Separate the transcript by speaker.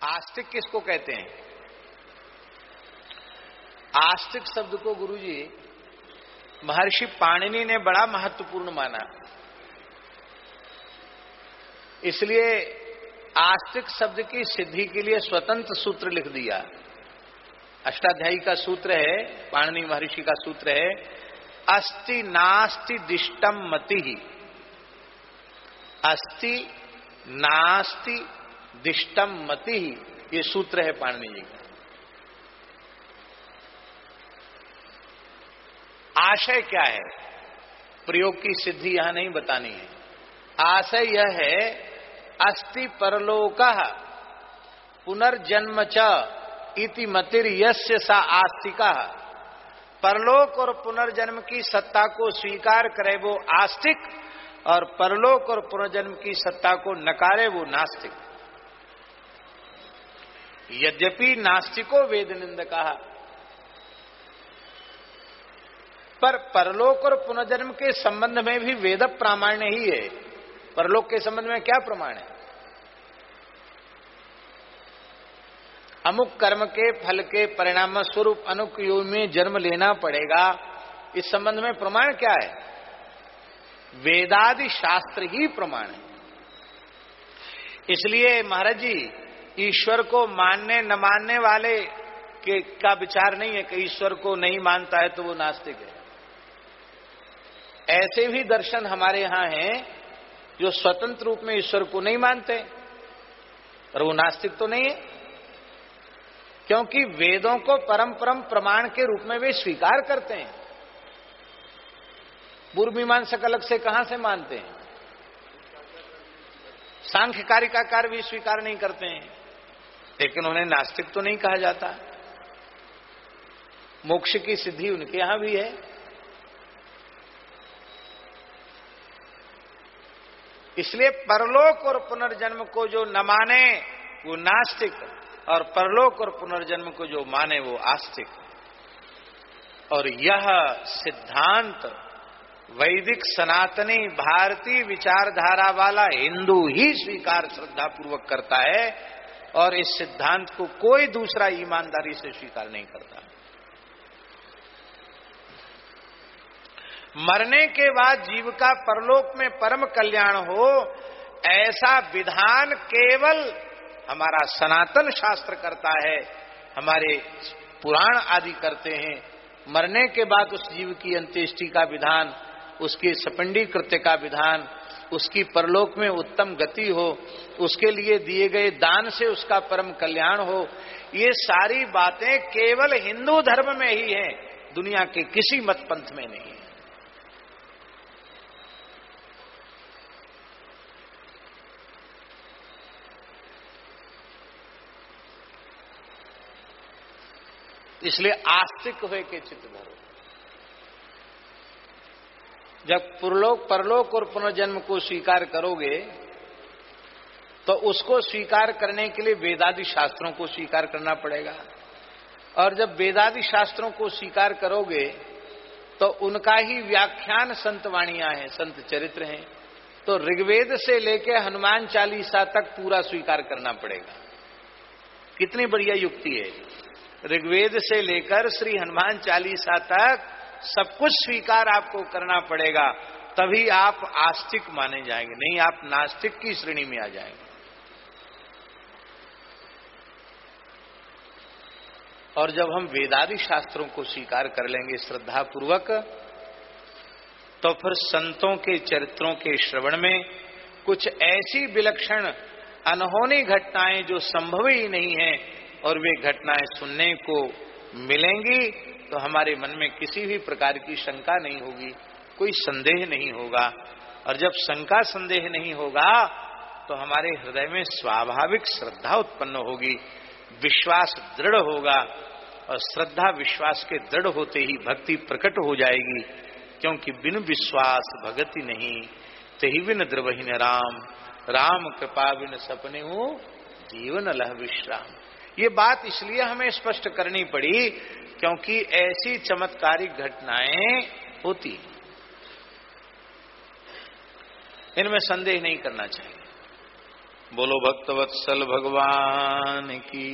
Speaker 1: आस्तिक किसको कहते हैं? आस्तिक शब्द को गुरुजी महर्षि पाणिनि ने बड़ा महत्वपूर्ण माना, इसलिए आस्तिक शब्द की सिद्धि के लिए स्वतंत्र सूत्र लिख दिया। अष्टाध्यायी का सूत्र है, पाणिनि महर्षि का सूत्र है, अस्ति नास्ति दिष्टम मति ही। अस्ति नास्ति दिष्टम मति ही, ये सूत्र है पाणिनि जी का। आशय क्या है? प्रयोग की सिद्धि यहां नहीं बतानी है। आशय यह है, अस्ति परलोकः पुनर्जन्म च इति मतिर यस्य सा आस्तिकः। परलोक और पुनर्जन्म की सत्ता को स्वीकार करे वो आस्तिक, और परलोक और पुनर्जन्म की सत्ता को नकारे वो नास्तिक। यद्यपि नास्तिको वेद निंदकः, पर परलोक और पुनर्जन्म के संबंध में भी वेद प्रामाण्य ही है। परलोक के संबंध में क्या प्रमाण है? अमुक कर्म के फल के परिणाम स्वरूप अमुक योनि में जन्म लेना पड़ेगा, इस संबंध में प्रमाण क्या है? वेदादि शास्त्र ही प्रमाण है। इसलिए महाराज जी, ईश्वर को मानने न मानने वाले का विचार नहीं है कि ईश्वर को नहीं मानता है तो वो नास्तिक है। ऐसे भी दर्शन हमारे यहां हैं जो स्वतंत्र रूप में ईश्वर को नहीं मानते, और वो नास्तिक तो नहीं है, क्योंकि वेदों को परम प्रमाण के रूप में वे स्वीकार करते हैं। पूर्व मीमांसक अलग से कहां से मानते हैं? सांख्य कारिकाकार भी स्वीकार नहीं करते हैं, लेकिन उन्हें नास्तिक तो नहीं कहा जाता। मोक्ष की सिद्धि उनके यहां भी है। इसलिए परलोक और पुनर्जन्म को जो न माने वो नास्तिक, और परलोक और पुनर्जन्म को जो माने वो आस्तिक। और यह सिद्धांत वैदिक सनातनी भारतीय विचारधारा वाला हिंदू ही स्वीकार श्रद्धा पूर्वक करता है, और इस सिद्धांत को कोई दूसरा ईमानदारी से स्वीकार नहीं करता। मरने के बाद जीव का परलोक में परम कल्याण हो, ऐसा विधान केवल हमारा सनातन शास्त्र करता है, हमारे पुराण आदि करते हैं। मरने के बाद उस जीव की अंत्येष्टि का विधान, उसकी सपिंडी कृत्य का विधान, उसकी परलोक में उत्तम गति हो, उसके लिए दिए गए दान से उसका परम कल्याण हो, ये सारी बातें केवल हिंदू धर्म में ही हैं, दुनिया के किसी मत पंथ में नहीं है। इसलिए आस्तिक हुए के चित्त धरो। जब परलोक और पुनर्जन्म को स्वीकार करोगे तो उसको स्वीकार करने के लिए वेदादि शास्त्रों को स्वीकार करना पड़ेगा, और जब वेदादि शास्त्रों को स्वीकार करोगे तो उनका ही व्याख्यान संत वाणियां हैं, संत चरित्र हैं। तो ऋग्वेद से लेकर हनुमान चालीसा तक पूरा स्वीकार करना पड़ेगा। कितनी बढ़िया युक्ति है! ऋग्वेद से लेकर श्री हनुमान चालीसा तक सब कुछ स्वीकार आपको करना पड़ेगा, तभी आप आस्तिक माने जाएंगे, नहीं आप नास्तिक की श्रेणी में आ जाएंगे। और जब हम वेदादि शास्त्रों को स्वीकार कर लेंगे श्रद्धा पूर्वक, तो फिर संतों के चरित्रों के श्रवण में कुछ ऐसी विलक्षण अनहोनी घटनाएं जो संभव ही नहीं है, और वे घटनाएं सुनने को मिलेंगी, तो हमारे मन में किसी भी प्रकार की शंका नहीं होगी, कोई संदेह नहीं होगा। और जब शंका संदेह नहीं होगा तो हमारे हृदय में स्वाभाविक श्रद्धा उत्पन्न होगी, विश्वास दृढ़ होगा, और श्रद्धा विश्वास के दृढ़ होते ही भक्ति प्रकट हो जाएगी। क्योंकि बिन विश्वास भगति नहीं, तही बिन द्रवहीन राम, राम कृपा बिन सपने हो जीवन लह विश्राम। ये बात इसलिए हमें स्पष्ट करनी पड़ी क्योंकि ऐसी चमत्कारिक घटनाएं होती हैं, इनमें संदेह नहीं करना चाहिए। बोलो भक्तवत्सल भगवान की।